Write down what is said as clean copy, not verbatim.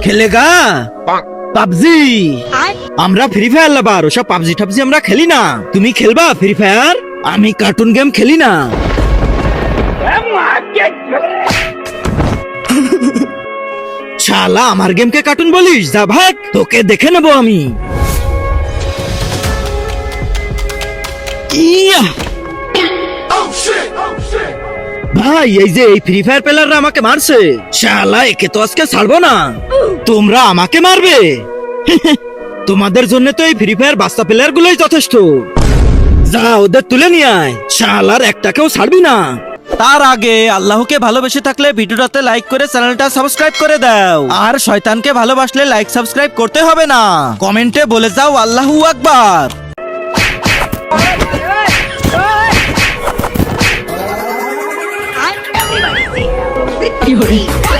খেলেগা PUBG? আমরা free fire লাভার, ওসব PUBG টাবজি আমরা খেলি না। তুমি খেলবা ফ্রি ফায়ার? আমি কার্টুন গেম খেলি না। শালা আমার গেমকে কার্টুন বলিস? যা ভাগ, তোকে দেখে নেবো আমি। ইয়া! ভাই এই যে এই ফ্রি ফায়ার প্লেয়াররা আমাকে মারছে, শালা একে তো আজকে ছাড়বো না। তোমরা আমাকে মারবে? তোমাদের জন্য তো এই ফ্রি ফায়ার বাচ্চা প্লেয়ার গুলোই যথেষ্ট। যা ওদের তুলে নিয়ে আয়, শালার একটাকেও ছাড়বি না। তার আগে আল্লাহকে ভালোবেসে থাকলে ভিডিওটাতে লাইক করে চ্যানেলটা সাবস্ক্রাইব করে দাও, আর শয়তানকে ভালোবাসলে লাইক সাবস্ক্রাইব করতে হবে না। কমেন্টে বলে যাও আল্লাহু আকবার। Everybody say,